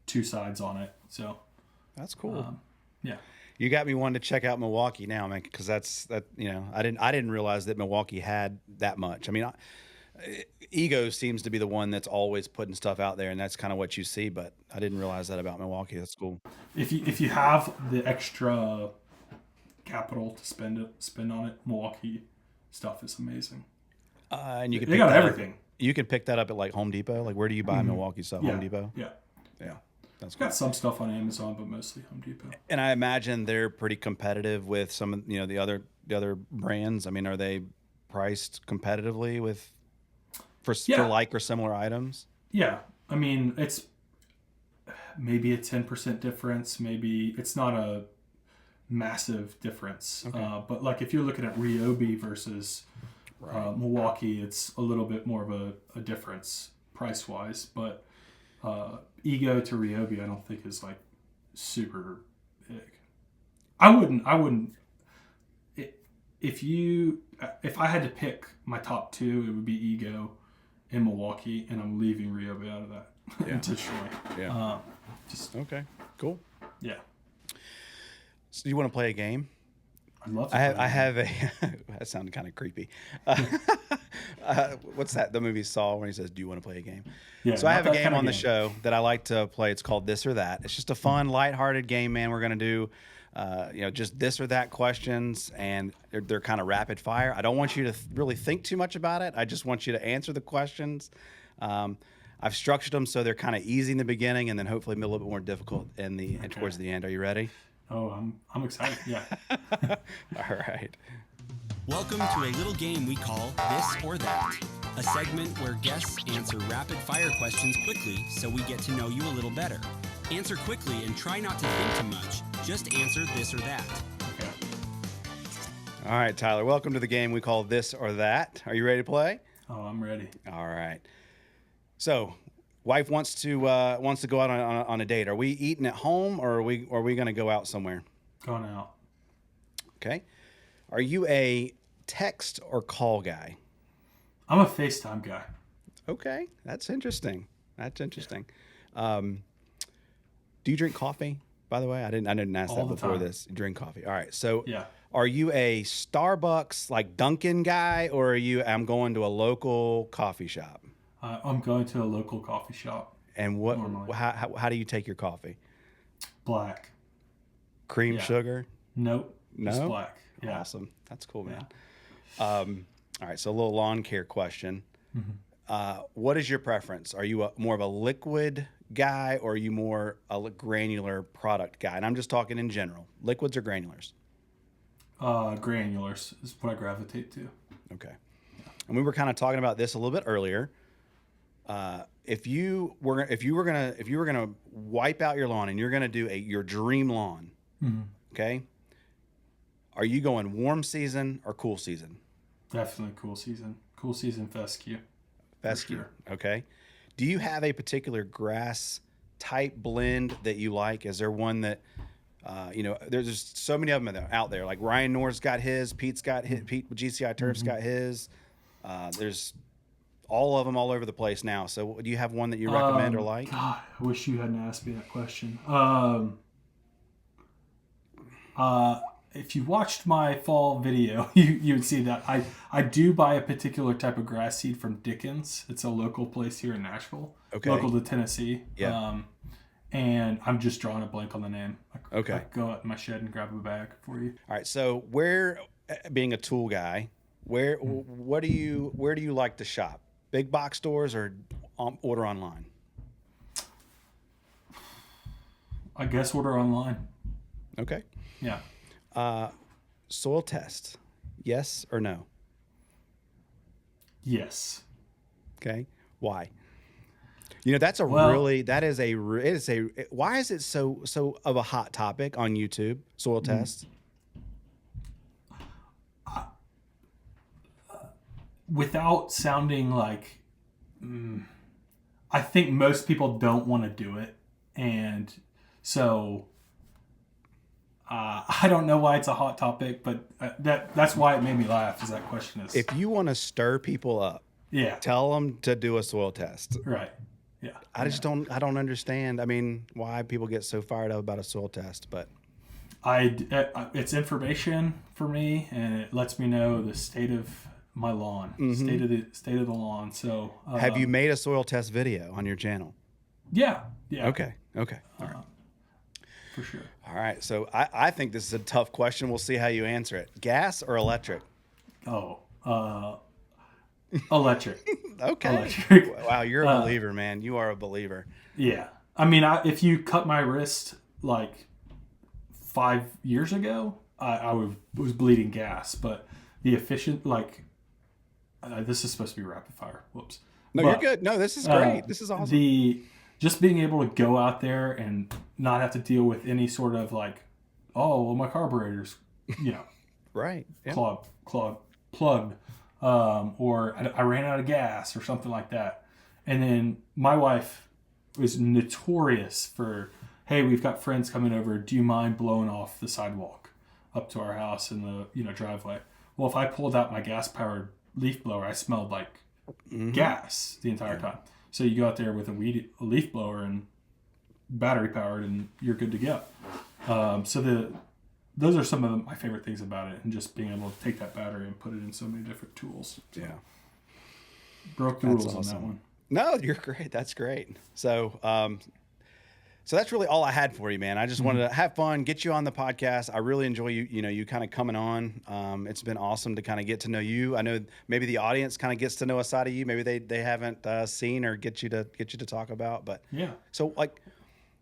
2 sides on it. So that's cool. Yeah. You got me wanting to check out Milwaukee now, man, because I didn't realize that Milwaukee had that much. I mean, Ego seems to be the one that's always putting stuff out there, and that's kind of what you see. But I didn't realize that about Milwaukee. That's cool. If you have the extra capital to spend on it, Milwaukee stuff is amazing. And they got everything. You can pick that up at like Home Depot. Like, where do you buy Milwaukee stuff? Home Depot. Yeah. That's cool. Got some stuff on Amazon, but mostly Home Depot. And I imagine they're pretty competitive with some of the other brands. I mean, are they priced competitively for like or similar items? Yeah, I mean it's maybe a 10% difference. Maybe it's not a massive difference. Okay. But like if you're looking at Ryobi versus Milwaukee, it's a little bit more of a difference price wise. But Ego to Ryobi, I don't think is like super big. I wouldn't. If I had to pick my top 2, it would be Ego and Milwaukee, and I'm leaving Ryobi out of that intentionally. Yeah. Just Okay, cool. yeah. So you want to play a game? I'd love to. I have a. That sounded kind of creepy. What's that? The movie Saw when he says, "Do you want to play a game?" Yeah, So I not have a that game kind of on the game. show that I like to play. It's called This or That. It's just a fun, lighthearted game, man. We're gonna do, just this or that questions, and they're kind of rapid fire. I don't want you to really think too much about it. I just want you to answer the questions. I've structured them so they're kind of easy in the beginning, and then hopefully a little bit more difficult and towards the end. Are you ready? Oh, I'm excited. Yeah. All right. Welcome to a little game we call This or That, a segment where guests answer rapid-fire questions quickly so we get to know you a little better. Answer quickly and try not to think too much. Just answer this or that. Okay. All right, Tyler. Welcome to the game we call This or That. Are you ready to play? Oh, I'm ready. All right. So, wife wants to go out on a date. Are we eating at home, or are we going to go out somewhere? Going out. Okay. Are you a text or call guy? I'm a FaceTime guy. Okay, that's interesting. Do you drink coffee? By the way, I didn't ask All that the before time. this. You drink coffee. All right. So, Yeah. are you a Starbucks like Dunkin' guy, or are you? I'm going to a local coffee shop. I'm going to a local coffee shop. And Normally. how do you take your coffee? Black. Cream, Yeah. sugar? Nope. Just No? black. Yeah. Awesome. That's cool, man. All right, so a little lawn care question. What is your preference? Are you more of a liquid guy, or are you more a granular product guy? And I'm just talking in general. Liquids or granulars? Granulars is what I gravitate to. Okay. And we were kind of talking about this a little bit earlier. If you were gonna wipe out your lawn and you're gonna do your dream lawn, okay? Are you going warm season or cool season? Definitely cool season. Cool season fescue. Fescue. Sure. Okay. Do you have a particular grass type blend that you like? Is there one that, there's just so many of them out there. Like Ryan Nor's got his, Pete's got his, Pete with GCI Turf's got his. There's all of them all over the place now. So do you have one that you recommend or like? God, I wish you hadn't asked me that question. If you watched my fall video, you would see that I do buy a particular type of grass seed from Dickens. It's a local place here in Nashville, local to Tennessee. Yeah. And I'm just drawing a blank on the name. Okay. I go out in my shed and grab a bag for you. All right. So being a tool guy, where do you like to shop? Big box stores or order online? I guess order online. Okay. Yeah. Soil test, yes or no? Yes. Okay. Why? That's why is it so of a hot topic on YouTube? Soil tests. Without sounding like, I think most people don't want to do it, and so I don't know why it's a hot topic, but that's why it made me laugh. Is that question is? If you want to stir people up, Yeah. tell them to do a soil test. Right. Yeah. I just don't understand. I mean, why people get so fired up about a soil test, but it's information for me, and it lets me know the state of my lawn, state of the lawn. So, have you made a soil test video on your channel? Yeah. Okay. All right. For sure. All right. So I think this is a tough question. We'll see how you answer it. Gas or electric? Oh, electric. Okay. Electric. Wow, you're a believer, man. You are a believer. Yeah. I mean, if you cut my wrist like 5 years ago, I was bleeding gas, but the efficient, this is supposed to be rapid fire. Whoops. No, you're good. No, this is great. This is awesome. Just being able to go out there and not have to deal with any sort of my carburetor's, Right. Yeah. plugged, or I ran out of gas or something like that. And then my wife was notorious for, hey, we've got friends coming over. Do you mind blowing off the sidewalk up to our house in the driveway? Well, if I pulled out my gas-powered leaf blower, I smelled like gas the entire time. So you go out there with a leaf blower and battery powered, and you're good to go. Those are some of my favorite things about it, and just being able to take that battery and put it in so many different tools. So, Yeah. Broke the That's rules awesome. on that one. No, you're great. That's great. So, so that's really all I had for you, man. I just wanted to have fun, get you on the podcast. I really enjoy you kind of coming on. It's been awesome to kind of get to know you. I know maybe the audience kind of gets to know a side of you. Maybe they haven't seen or get you to talk about. But Yeah. So like,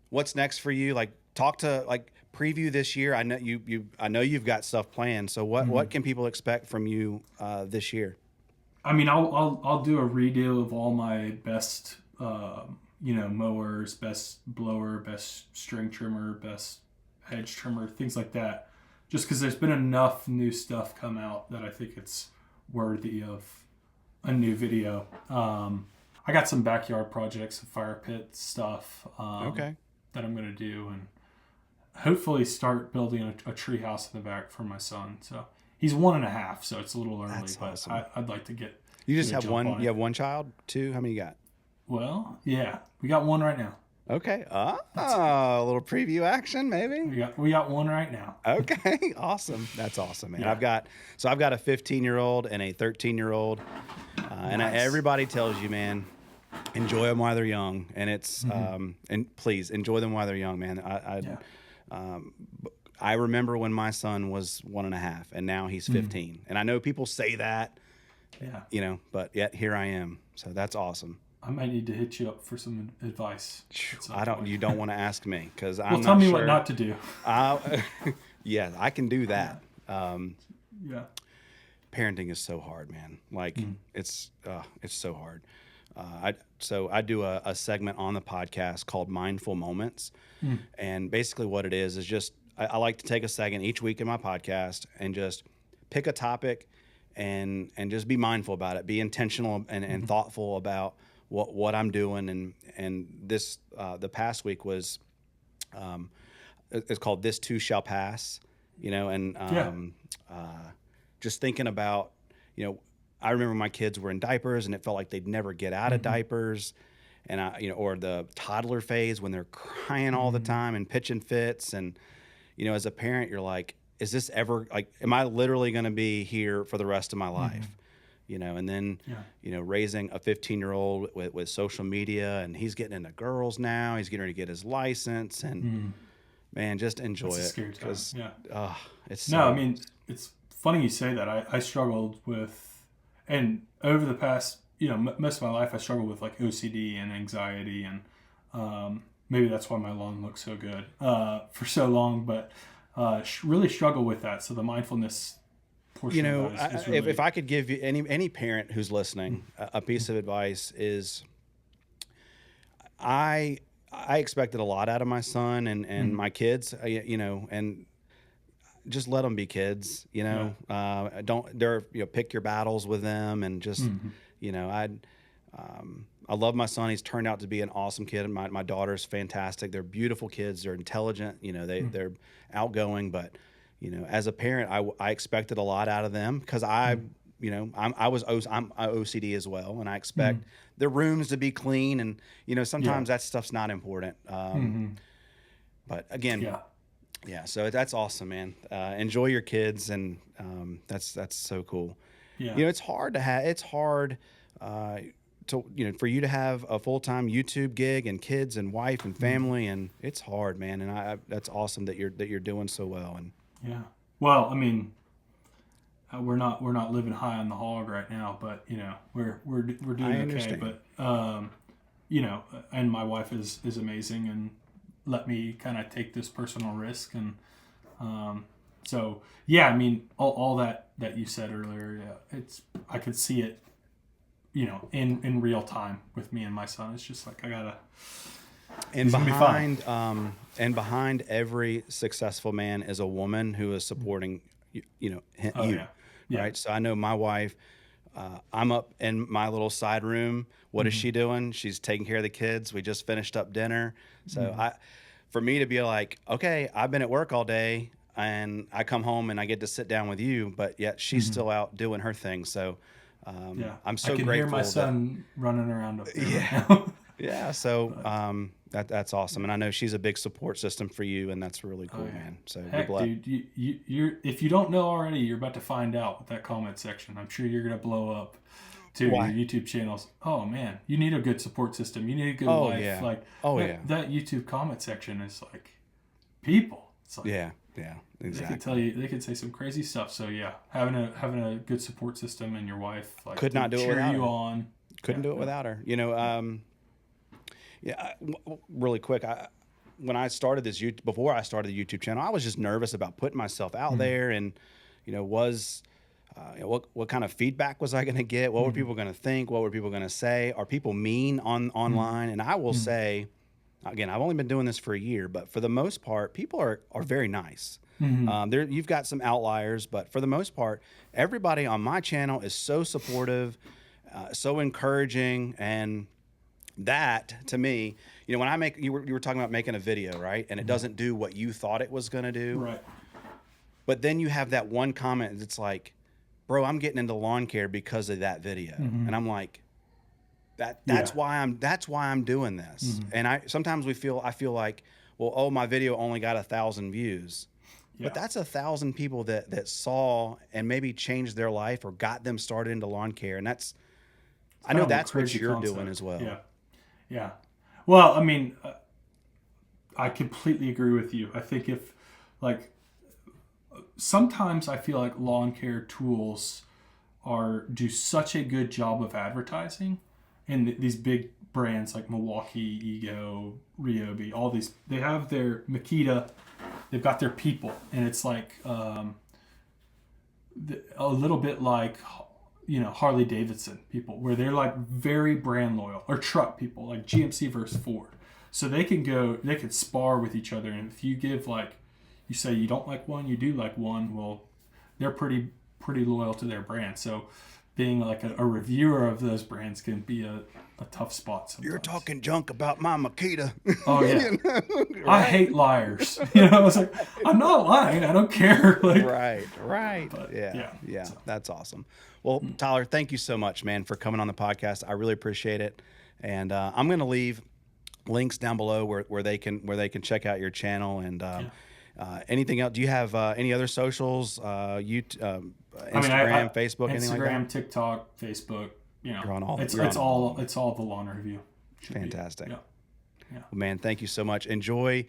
what's next for you? Like, preview this year. I know I know you've got stuff planned. So what can people expect from you this year? I mean, I'll do a redo of all my best, mowers, best blower, best string trimmer, best hedge trimmer, things like that. Just because there's been enough new stuff come out that I think it's worthy of a new video. I got some backyard projects, some fire pit stuff Okay. that I'm going to do, and hopefully start building a tree house in the back for my son. So he's 1.5, so it's a little early, That's but awesome. I'd like to get. You just get a have jump one. on it. You have one child, two. How many you got? Well, yeah, we got one right now. Okay. A little preview action, maybe. We got one right now. Okay. Awesome. That's awesome, man. Yeah. I've got a 15-year-old and a 13-year-old, and Nice. everybody tells you, man, enjoy them while they're young, and it's and please enjoy them while they're young, man. I remember when my son was 1.5, and now he's 15, and I know people say that, Yeah. But yet here I am. So that's awesome. I might need to hit you up for some advice. at some point. You don't want to ask me because I'm Well, not tell me sure. what not to do. Yeah, I can do that. Yeah. Parenting is so hard, man. Like it's so hard. I do a segment on the podcast called Mindful Moments, and basically what it is just I like to take a second each week in my podcast and just pick a topic and just be mindful about it, be intentional and thoughtful about what I'm doing. And this the past week was it's called This Too Shall Pass, just thinking about, I remember my kids were in diapers and it felt like they'd never get out of diapers. And or the toddler phase when they're crying all the time and pitching fits. And, as a parent, you're like, is this ever am I literally going to be here for the rest of my life? And then, raising a 15-year-old with social media, and he's getting into girls now, he's getting ready to get his license, and man, just enjoy It's a it. scary time. Yeah. It's No, I mean, it's funny you say that. I struggled with, and over the past, most of my life, I struggled with like OCD and anxiety, and maybe that's why my lawn looks so good for so long. But really struggle with that. So the mindfulness portion of that is really... if I could give you any parent who's listening a piece of advice is, I expected a lot out of my son and my kids, and just let them be kids, don't pick your battles with them, and just, I love my son. He's turned out to be an awesome kid. My daughter's fantastic. They're beautiful kids. They're intelligent. They're outgoing. But as a parent, I expected a lot out of them because I'm OCD as well, and I expect the rooms to be clean. And sometimes that stuff's not important. But again, so that's awesome, man. Enjoy your kids, and that's so cool. Yeah. It's hard for you to have a full-time YouTube gig and kids and wife and family, and it's hard, man. And that's awesome that you're doing so well. And yeah, well, I mean, we're not living high on the hog right now, but we're doing okay. Understand. But and my wife is amazing and let me kind of take this personal risk, and so yeah, I mean, all that you said earlier, I could see it. In real time with me and my son. It's just like I gotta. And behind every successful man is a woman who is supporting you. Yeah. Right. So I know my wife. I'm up in my little side room. What is she doing? She's taking care of the kids. We just finished up dinner. So for me to be like, okay, I've been at work all day and I come home and I get to sit down with you, but yet she's still out doing her thing. So. I'm so I can grateful. hear my son running around up there. Yeah, Yeah. So that's awesome. And I know she's a big support system for you, and that's really cool, yeah. man. So Heck, dude, you're if you don't know already, you're about to find out with that comment section. I'm sure you're gonna blow up to your YouTube channels. Oh man, you need a good support system. You need a good wife. Yeah. Like that YouTube comment section is like people. It's like yeah, exactly. They could tell you, they could say some crazy stuff. So yeah, having a good support system and your wife like could not do it without her. On. Couldn't do it without her. You know, really quick. When I started this before I started the YouTube channel, I was just nervous about putting myself out there, and what kind of feedback was I going to get? What were people going to think? What were people going to say? Are people mean online? And I will say, again, I've only been doing this for a year, but for the most part, people are very nice. You've got some outliers, but for the most part, everybody on my channel is so supportive, so encouraging, and that to me, when you were talking about making a video, right? And it doesn't do what you thought it was going to do. Right. But then you have that one comment that's like, bro, I'm getting into lawn care because of that video. And I'm like, that's why I'm doing this. And I feel like, well, my video only got 1,000 views. But that's 1,000 people that saw and maybe changed their life or got them started into lawn care. And I know that's what you're doing as well. Yeah. Well, I mean, I completely agree with you. I think sometimes I feel like lawn care tools do such a good job of advertising, and these big brands like Milwaukee, Ego, Ryobi, all these, they have their Makita, they've got their people, and it's like a little bit like Harley Davidson people, where they're like very brand loyal, or truck people like GMC versus Ford. So they can spar with each other. And if you give you say you don't like one, you do like one, well, they're pretty loyal to their brand. So being like a reviewer of those brands can be a tough spot sometimes. You're talking junk about my Makita. Oh yeah. Right? I hate liars. I was like, I'm not lying. I don't care. Right. But, yeah. So. That's awesome. Well, Tyler, thank you so much, man, for coming on the podcast. I really appreciate it. And I'm going to leave links down below where they can check out your channel and anything else. Do you have any other socials? YouTube, Instagram, Facebook, anything like that? Instagram, TikTok, Facebook. You're on all. It's all the lawn review. Fantastic. Yeah. Well, man, thank you so much. Enjoy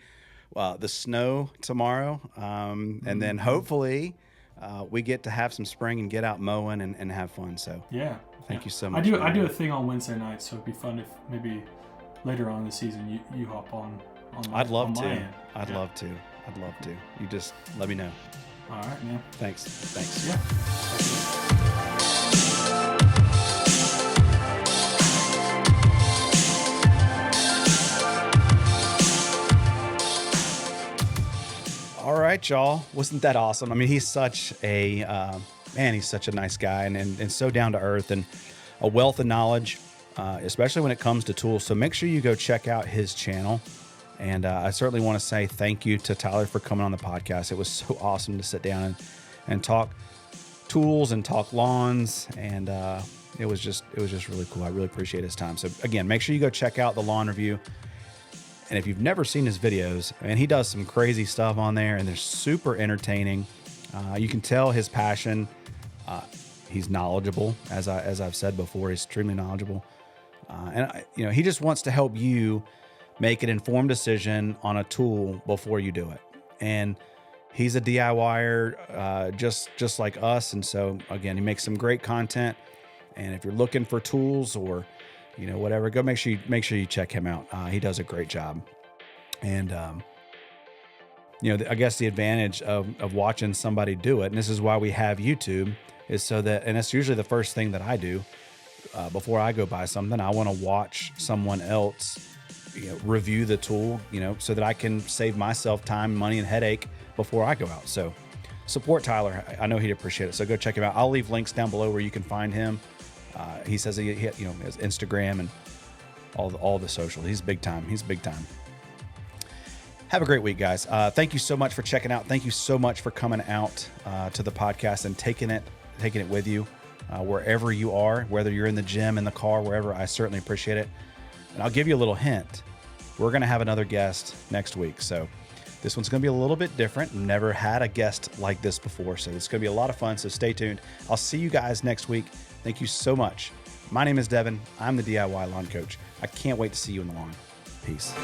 the snow tomorrow, and then hopefully we get to have some spring and get out mowing and have fun. So thank you so much. I do a thing on Wednesday nights, so it'd be fun if maybe later on in the season you hop on. I'd love to. I'd love to. You just let me know. All right, man. Thanks. Yeah. All right, y'all. Wasn't that awesome? I mean, he's such a he's such a nice guy and so down to earth and a wealth of knowledge, especially when it comes to tools. So make sure you go check out his channel. And I certainly want to say thank you to Tyler for coming on the podcast. It was so awesome to sit down and talk tools and talk lawns. And it was just really cool. I really appreciate his time. So again, make sure you go check out the lawn review. And if you've never seen his videos, and he does some crazy stuff on there, and they're super entertaining. You can tell his passion. He's knowledgeable, as I've said before. He's extremely knowledgeable, and he just wants to help you make an informed decision on a tool before you do it. And he's a DIYer, just like us. And so again, he makes some great content. And if you're looking for tools or whatever, go make sure you check him out. He does a great job. And, I guess the advantage of watching somebody do it, and this is why we have YouTube, is so that, and that's usually the first thing that I do before I go buy something. I want to watch someone else, review the tool, so that I can save myself time, money, and headache before I go out. So support Tyler. I know he'd appreciate it. So go check him out. I'll leave links down below where you can find him. He says he has Instagram and all the social. He's big time. Have a great week, guys. Thank you so much for checking out. Thank you so much for coming out to the podcast and taking it with you wherever you are, whether you're in the gym, in the car, wherever. I certainly appreciate it. And I'll give you a little hint. We're going to have another guest next week. So this one's going to be a little bit different. Never had a guest like this before. So it's going to be a lot of fun. So stay tuned. I'll see you guys next week. Thank you so much. My name is Devin. I'm the DIY Lawn Coach. I can't wait to see you in the lawn. Peace.